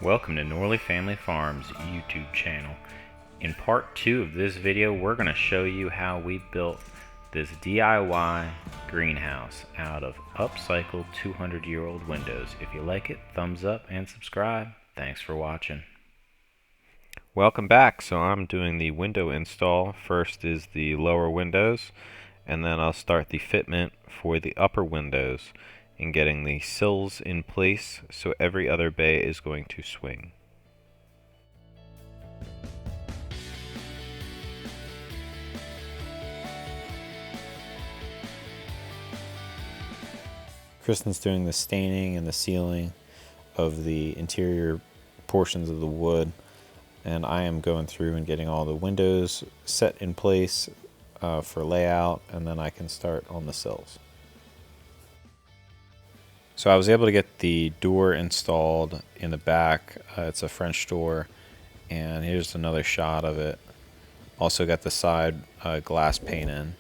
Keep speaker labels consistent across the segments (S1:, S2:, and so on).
S1: Welcome to Norley Family Farms YouTube channel. In part 2 of this video, we're going to show you how we built this DIY greenhouse out of upcycled 200-year-old windows. If you like it, thumbs up and subscribe. Thanks for watching. Welcome back. So I'm doing the window install. First is the lower windows, and then I'll start the fitment for the upper windows and getting the sills in place so every other bay is going to swing. Kristen's doing the staining and the sealing of the interior portions of the wood, and I am going through and getting all the windows set in place for layout, and then I can start on the sills. So I was able to get the door installed in the back. It's a French door, and here's another shot of it. Also got the side glass pane in.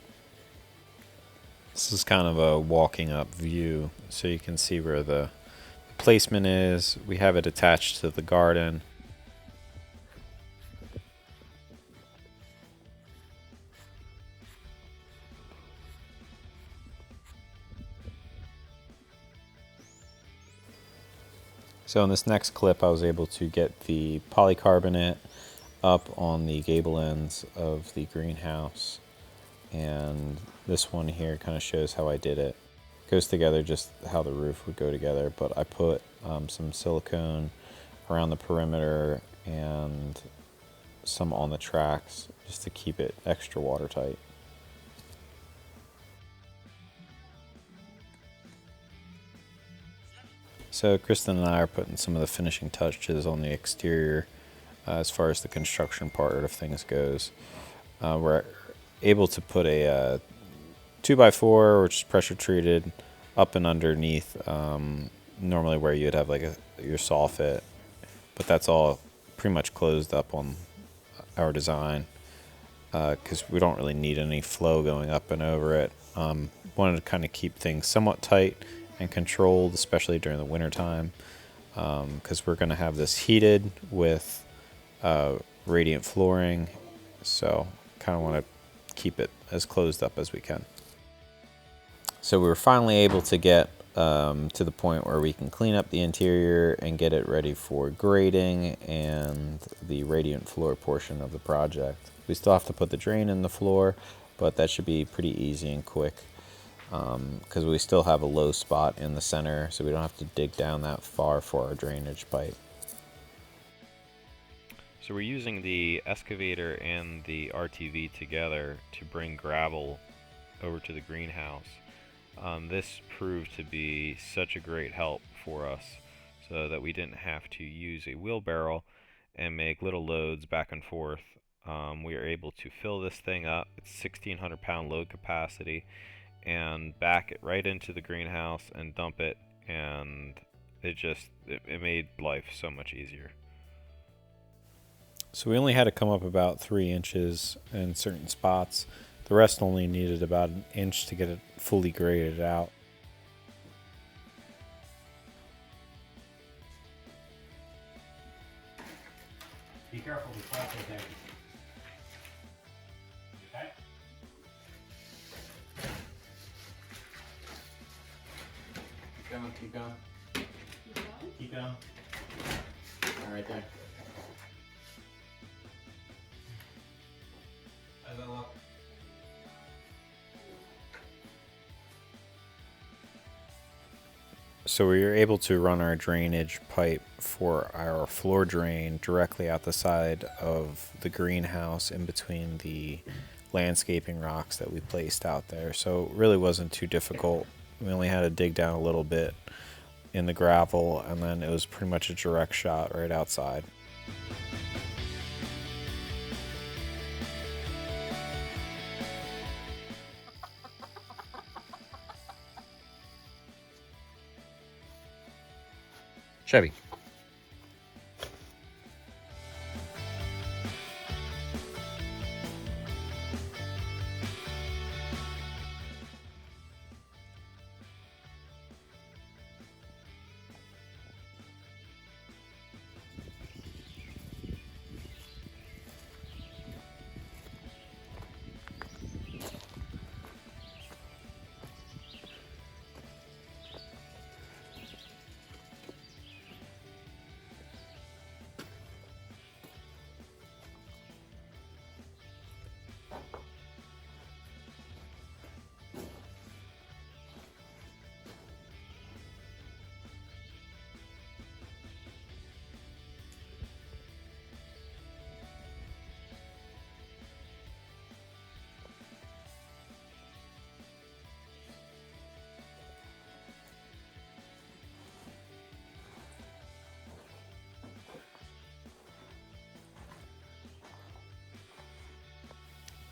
S1: This is kind of a walking up view, so you can see where the placement is. We have it attached to the garden. So in this next clip, I was able to get the polycarbonate up on the gable ends of the greenhouse. And this one here kind of shows how I did it. It goes together just how the roof would go together, but I put some silicone around the perimeter and some on the tracks just to keep it extra watertight. So Kristen and I are putting some of the finishing touches on the exterior as far as the construction part of things goes. We're able to put a 2x4, which is pressure treated, up and underneath normally where you'd have like your soffit, but that's all pretty much closed up on our design because we don't really need any flow going up and over it. Wanted to kind of keep things somewhat tight and controlled, especially during the winter time, because we're going to have this heated with radiant flooring, so kind of want to keep it as closed up as we can. So we were finally able to get to the point where we can clean up the interior and get it ready for grading and the radiant floor portion of the project. We still have to put the drain in the floor, but that should be pretty easy and quick because we still have a low spot in the center, so we don't have to dig down that far for our drainage pipe. So we're using the excavator and the RTV together to bring gravel over to the greenhouse. This proved to be such a great help for us so that we didn't have to use a wheelbarrow and make little loads back and forth. We are able to fill this thing up. It's 1,600 pound load capacity, and back it right into the greenhouse and dump it, and it made life so much easier. So we only had to come up about 3 inches in certain spots. The rest only needed about an inch to get it fully graded out.
S2: Be careful with plastic things. Okay? Keep going, keep going. Keep going. All right there. How's that look?
S1: So we were able to run our drainage pipe for our floor drain directly out the side of the greenhouse in between the landscaping rocks that we placed out there. So it really wasn't too difficult. We only had to dig down a little bit in the gravel, and then it was pretty much a direct shot right outside. Chevy.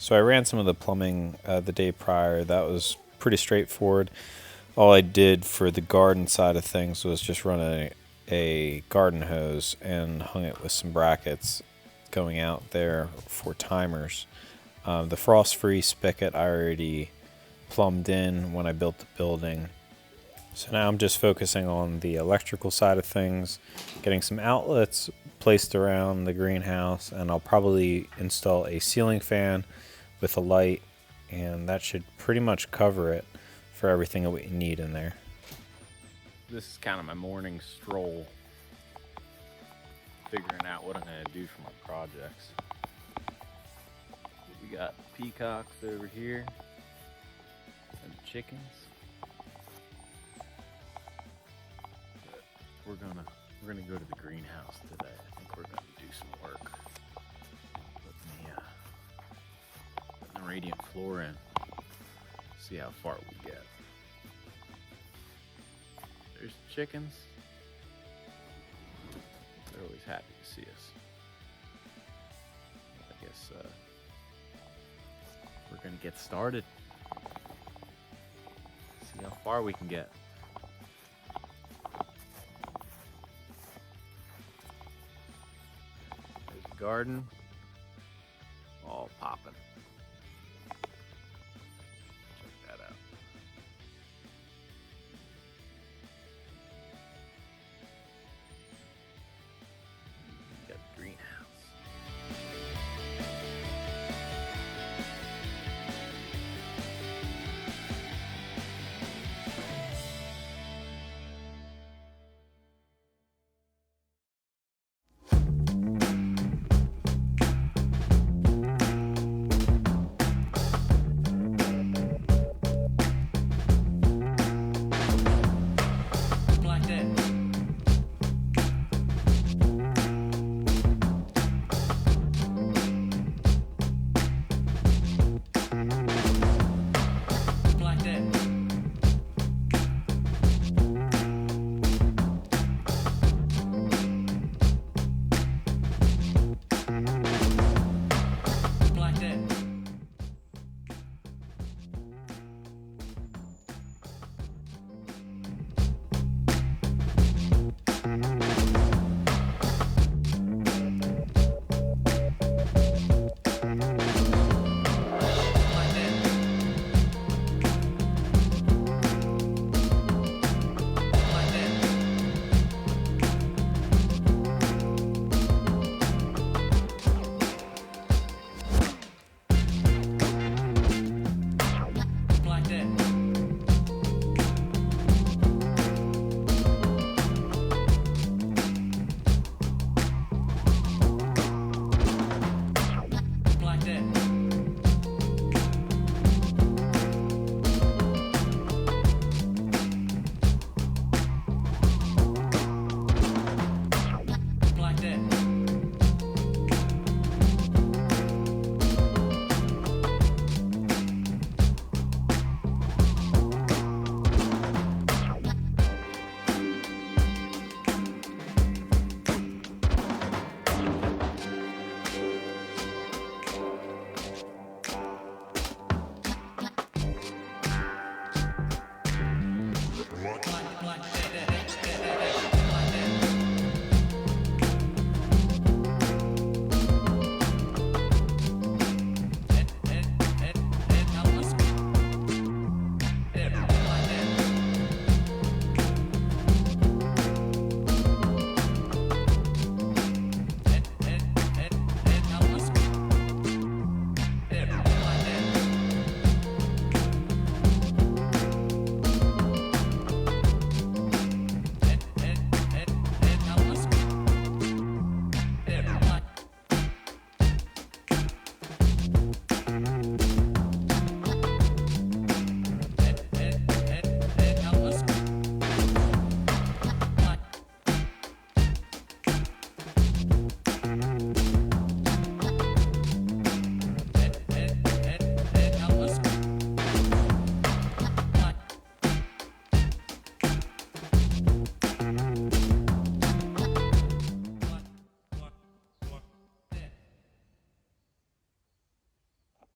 S1: So I ran some of the plumbing the day prior. That was pretty straightforward. All I did for the garden side of things was just run a garden hose and hung it with some brackets going out there for timers. The frost-free spigot I already plumbed in when I built the building. So now I'm just focusing on the electrical side of things, getting some outlets placed around the greenhouse, and I'll probably install a ceiling fan with a light, and that should pretty much cover it for everything that we need in there. This is kind of my morning stroll, figuring out what I'm going to do for my projects. We got peacocks over here and chickens. We're gonna go to the greenhouse today. I think we're gonna do some work. Putting the radiant floor in. See how far we get. There's the chickens. They're always happy to see us. I guess we're gonna get started. See how far we can get. There's a garden, all popping.